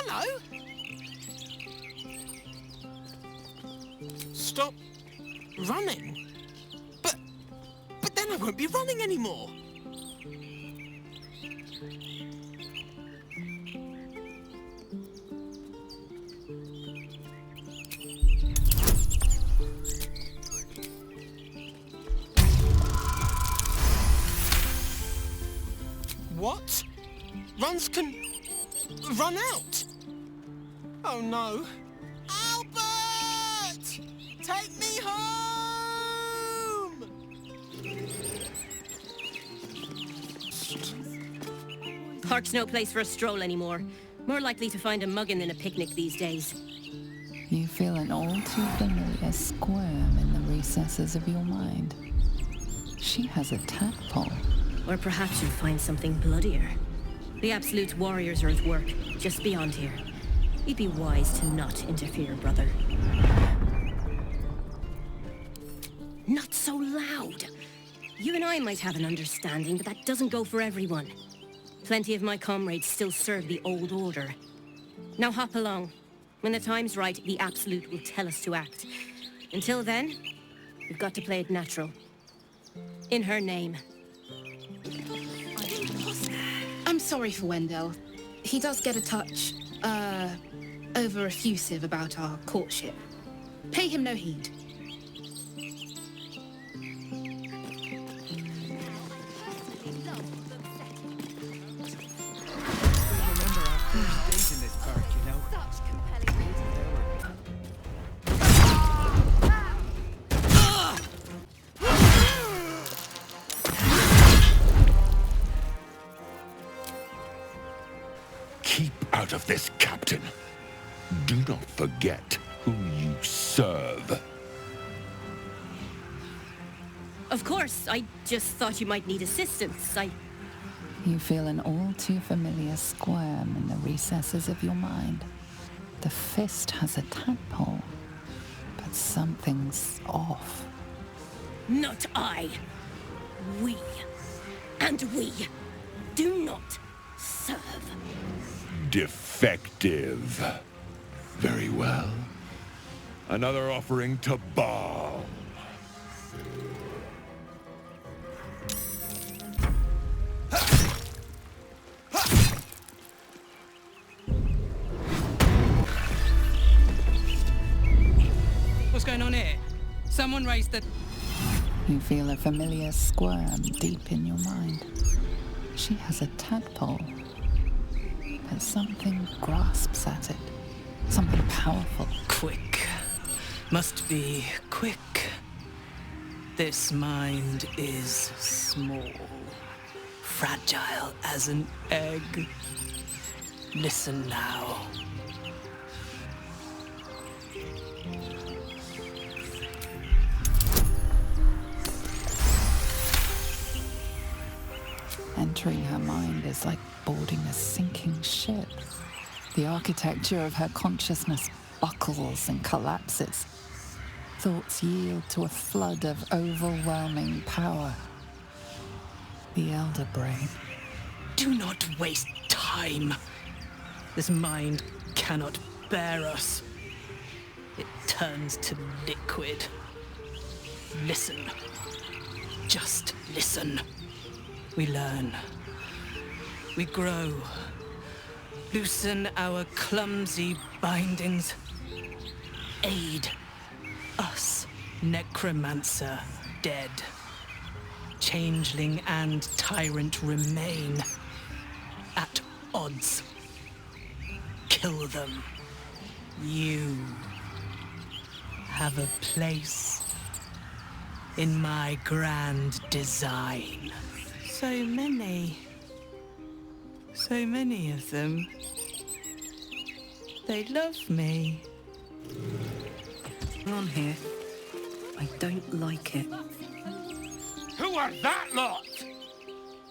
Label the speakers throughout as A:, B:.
A: hello. Stop running. But then I won't be running anymore. What? Runs can run out? Oh no. Albert! Take me home!
B: Park's no place for a stroll anymore. More likely to find a muggin than a picnic these days.
C: You feel an all too familiar squirm in the recesses of your mind. She has a tadpole.
B: Or perhaps you'll find something bloodier. The Absolute warriors are at work, just beyond here. You'd be wise to not interfere, brother. Not so loud! You and I might have an understanding, but that doesn't go for everyone. Plenty of my comrades still serve the old order. Now hop along. When the time's right, the Absolute will tell us to act. Until then, we've got to play it natural. In her name.
D: I'm sorry for Wendell. He does get a touch, over-effusive about our courtship. Pay him no heed.
E: Remember our first date in this park, you know?
F: Such compelling reading.
G: Keep out of this, Captain. Do not forget who you serve.
B: Of course, I just thought you might need assistance.
C: You feel an all too familiar squirm in the recesses of your mind. The fist has a tadpole, but something's off.
B: Not I. We. And we do not serve.
G: Defective. Very well. Another offering to Baal.
E: What's going on here? Someone raised the...
C: You feel a familiar squirm deep in your mind. She has a tadpole, but something grasps at it. Something powerful.
H: Quick. Must be quick. This mind is small. Fragile as an egg. Listen now.
C: Entering her mind is like boarding a sinking ship. The architecture of her consciousness buckles and collapses. Thoughts yield to a flood of overwhelming power. The Elder Brain.
H: Do not waste time. This mind cannot bear us. It turns to liquid. Listen. Just listen. We learn. We grow. Loosen our clumsy bindings. Aid us, necromancer, dead. Changeling and tyrant remain at odds. Kill them. You have a place in my grand design. So many of them. They love me.
B: On here. I don't like it.
I: Who are that lot?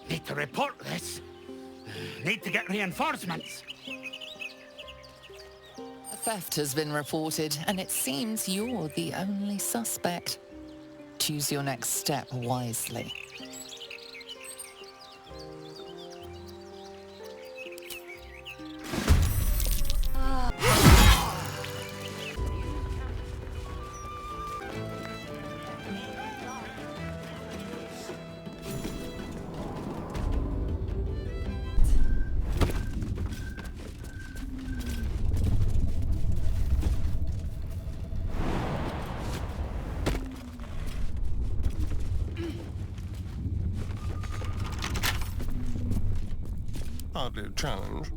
I: Need to report this. Need to get reinforcements.
C: A theft has been reported, and it seems you're the only suspect. Choose your next step wisely.
F: Hardly a challenge.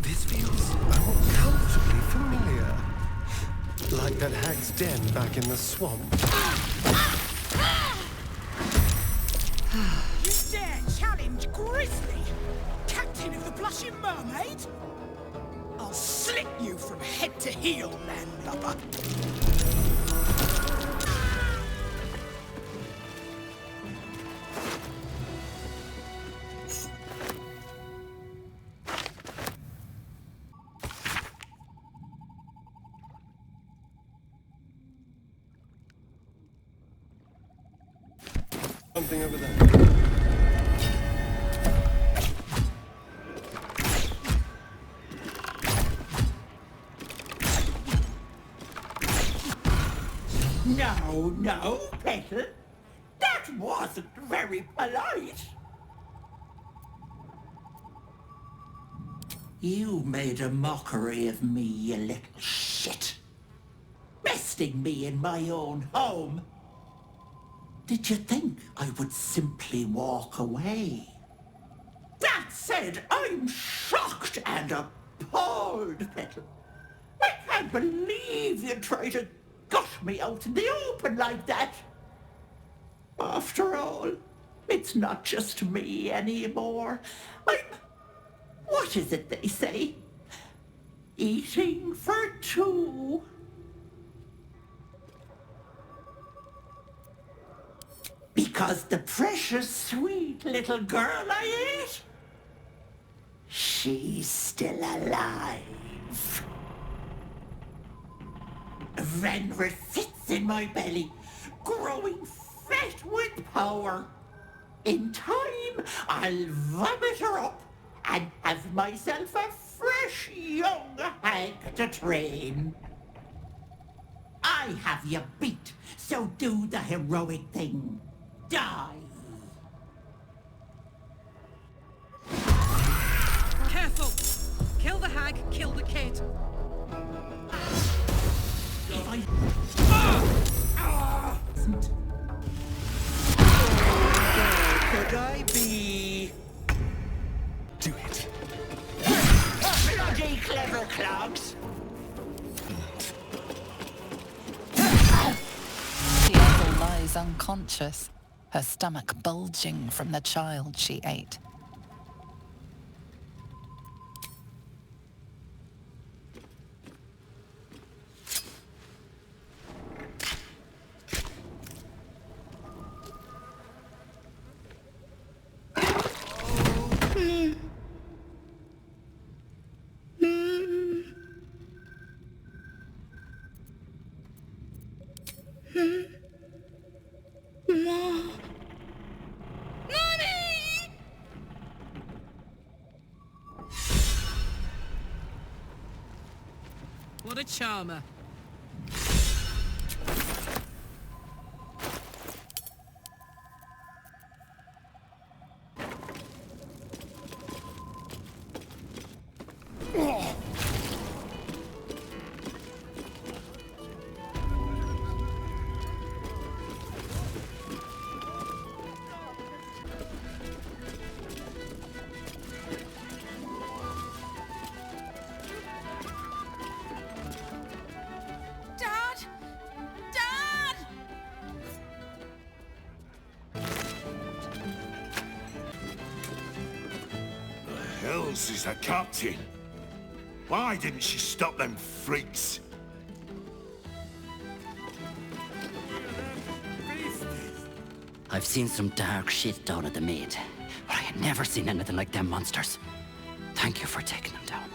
J: This feels uncomfortably familiar. Like that hag's den back in the swamp.
A: You dare challenge Grizzly, captain of the Blushing Mermaid? I'll slit you from head to heel, landlubber.
J: Something over there.
I: No, Petal. That wasn't very polite. You made a mockery of me, you little shit. Besting me in my own home. Did you think I would simply walk away? That said, I'm shocked and appalled, Petal. I can't believe you tried to gush me out in the open like that. After all, it's not just me anymore. What is it they say? Eating for two. Because the precious, sweet little girl I ate, she's still alive. Renred sits in my belly, growing fat with power. In time, I'll vomit her up and have myself a fresh young hag to train. I have you beat, so do the heroic thing. Die.
E: Careful! Kill the hag, kill the kid.
I: If I... Could I be...
J: Do it.
I: bloody clever clogs?
C: Tiago lies unconscious, her stomach bulging from the child she ate.
E: What a charmer.
G: Hells is the captain? Why didn't she stop them freaks?
K: I've seen some dark shit down at the Maid, but I had never seen anything like them monsters. Thank you for taking them down.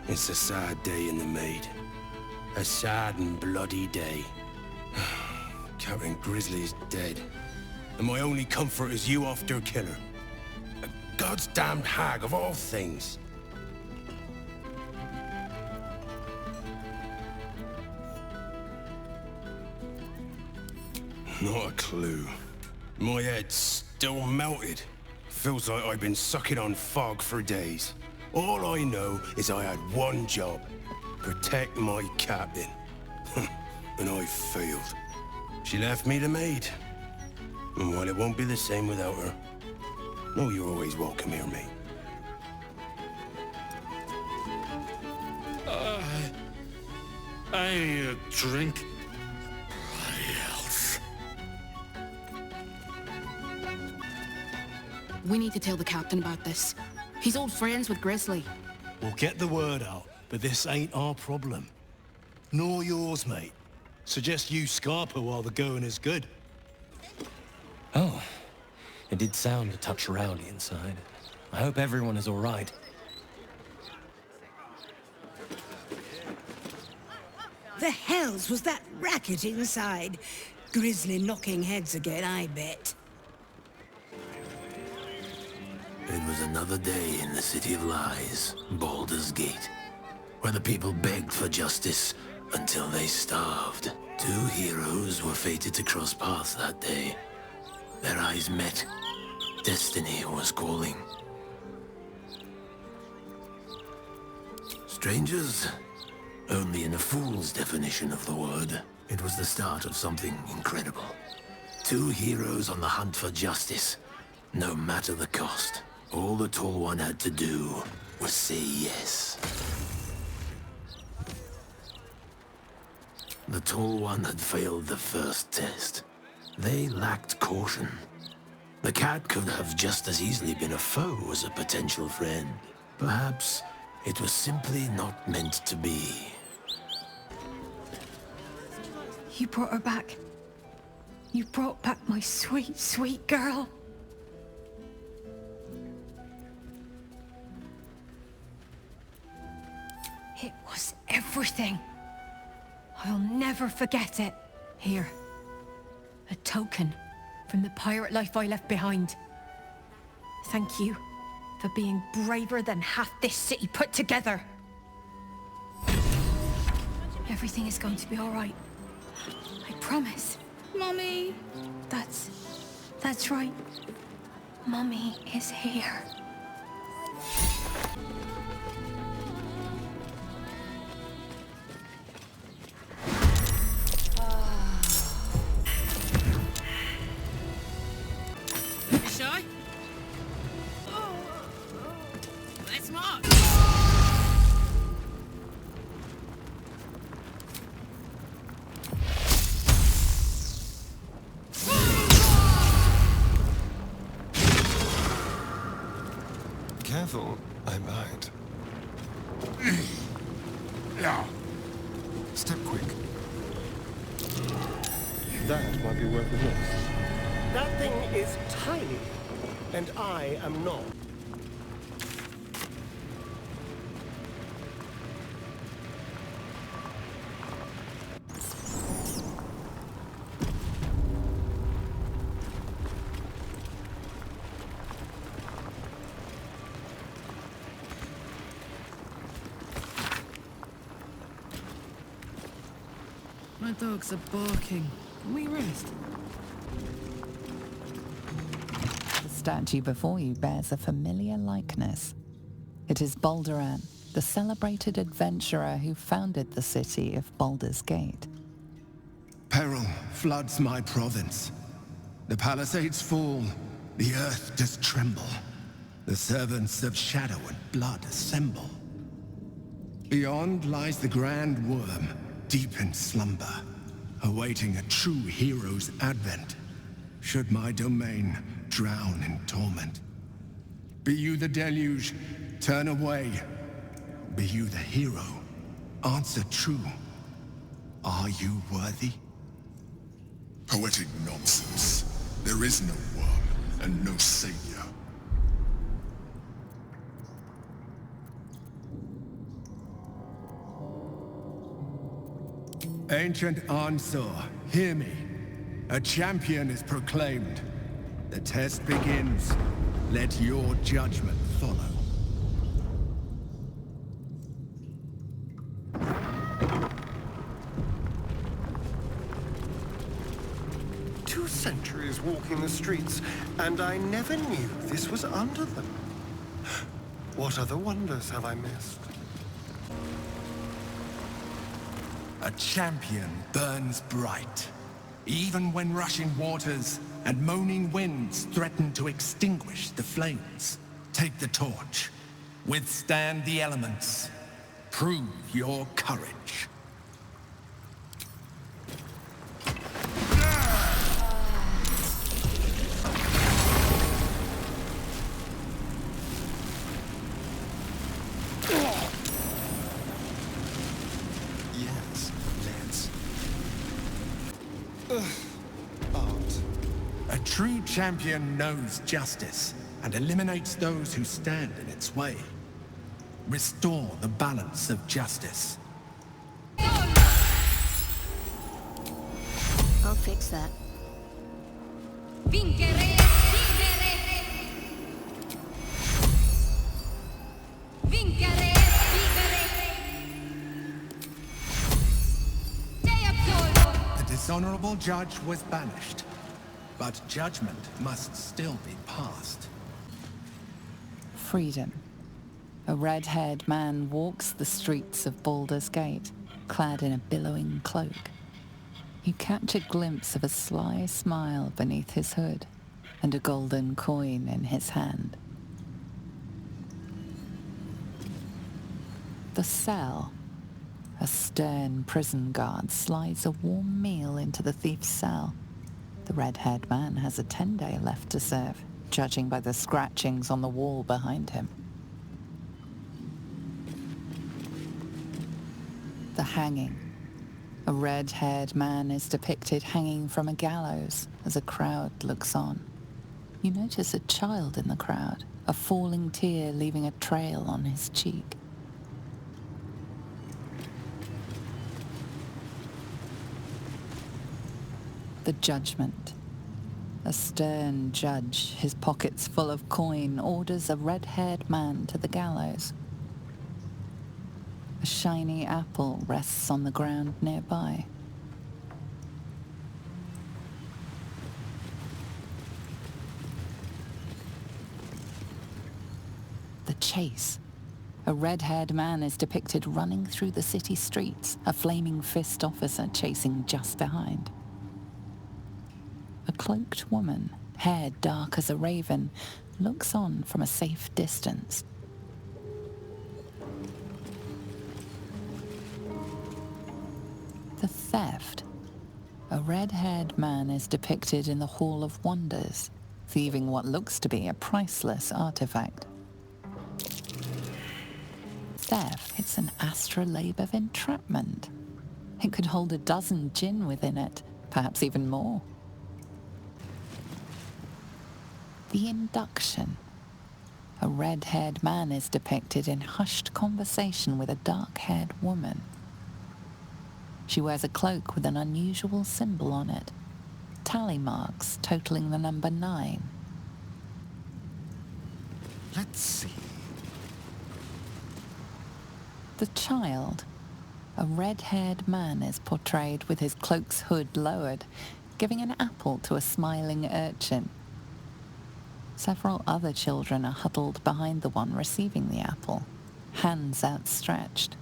L: It's a sad day in the Maid. A sad and bloody day. Captain Grizzly's dead. And my only comfort is you off their killer. A God's damned hag of all things. Not a clue. My head's still melted. Feels like I've been sucking on fog for days. All I know is I had one job. Protect my captain. And I failed. She left me the maid. And while it won't be the same without her, no, you're always welcome here, mate.
G: I need a drink. Bloody else.
D: We need to tell the captain about this. He's old friends with Grizzly.
F: We'll get the word out, but this ain't our problem. Nor yours, mate. Suggest you Scarpa while the going is good.
M: Oh, it did sound a touch rowdy inside. I hope everyone is all right.
A: The hells was that racket inside? Grizzly knocking heads again, I bet.
N: It was another day in the City of Lies, Baldur's Gate, where the people begged for justice until they starved. Two heroes were fated to cross paths that day. Their eyes met. Destiny was calling. Strangers? Only in a fool's definition of the word. It was the start of something incredible. Two heroes on the hunt for justice, no matter the cost. All the Tall One had to do was say yes. The Tall One had failed the first test. They lacked caution. The cat could have just as easily been a foe as a potential friend. Perhaps it was simply not meant to be.
O: You brought her back. You brought back my sweet, sweet girl. It was everything. I'll never forget it. Here. A token from the pirate life I left behind. Thank you for being braver than half this city put together. Everything is going to be all right. I promise.
D: Mommy.
O: That's right. Mommy is here.
E: Shy? Let's march!
J: Careful, I might.
G: Yeah.
J: Step quick. That might be worth a look.
P: That thing is tiny, and I am not.
H: My dogs are barking. Can we rest?
C: The statue before you bears a familiar likeness. It is Balduran, the celebrated adventurer who founded the city of Baldur's Gate.
Q: Peril floods my province. The palisades fall, the earth does tremble. The servants of shadow and blood assemble. Beyond lies the grand worm, deep in slumber, awaiting a true hero's advent, should my domain drown in torment. Be you the deluge, turn away. Be you the hero, answer true. Are you worthy?
R: Poetic nonsense. There is no worm and no savior.
Q: Ancient Ansor, hear me. A champion is proclaimed. The test begins. Let your judgment follow.
J: 2 centuries walking the streets, and I never knew this was under them. What other wonders have I missed?
Q: A champion burns bright, even when rushing waters and moaning winds threaten to extinguish the flames. Take the torch, withstand the elements, prove your courage.
J: Yes, let's.
Q: Art. A true champion knows justice and eliminates those who stand in its way. Restore the balance of justice.
B: I'll fix that.
S: Vincere, vivere. Vincere, vivere. Te absolvo.
Q: The dishonorable judge was banished, but judgment must still be passed.
C: Freedom. A red-haired man walks the streets of Baldur's Gate, clad in a billowing cloak. You catch a glimpse of a sly smile beneath his hood, and a golden coin in his hand. The cell. A stern prison guard slides a warm meal into the thief's cell. The red-haired man has a 10-day left to serve, judging by the scratchings on the wall behind him. The hanging. A red-haired man is depicted hanging from a gallows as a crowd looks on. You notice a child in the crowd, a falling tear leaving a trail on his cheek. The judgment. A stern judge, his pockets full of coin, orders a red-haired man to the gallows. A shiny apple rests on the ground nearby. The chase. A red-haired man is depicted running through the city streets, a flaming fist officer chasing just behind. A cloaked woman, hair dark as a raven, looks on from a safe distance. The theft. A red-haired man is depicted in the Hall of Wonders, thieving what looks to be a priceless artifact. Theft. It's an astrolabe of entrapment. It could hold a dozen djinn within it, perhaps even more. The induction. A red-haired man is depicted in hushed conversation with a dark-haired woman. She wears a cloak with an unusual symbol on it, tally marks totaling the number 9.
J: Let's see.
C: The child. A red-haired man is portrayed with his cloak's hood lowered, giving an apple to a smiling urchin. Several other children are huddled behind the one receiving the apple, hands outstretched.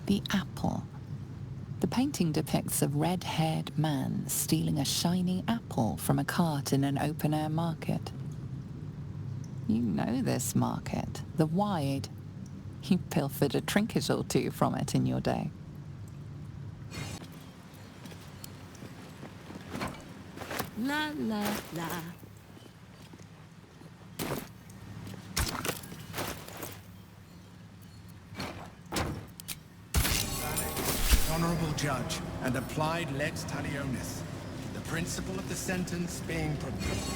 C: The apple. The painting depicts a red-haired man stealing a shiny apple from a cart in an open-air market. You know this market, the Wide. You pilfered a trinket or two from it in your day.
B: La la la.
Q: Honorable judge and applied lex talionis, the principle of the sentence being proposed.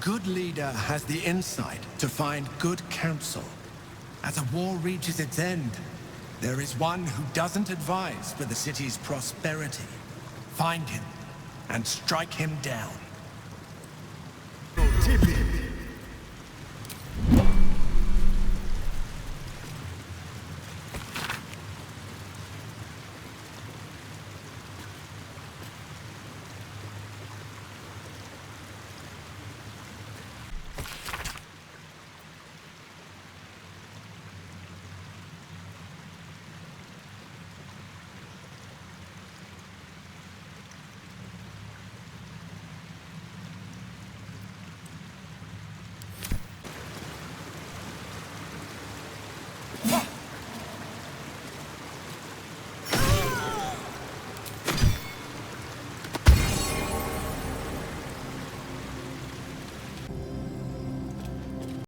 Q: good leader has the insight to find good counsel. As a war reaches its end, there is one who doesn't advise for the city's prosperity. Find him and strike him down.
J: Tippy.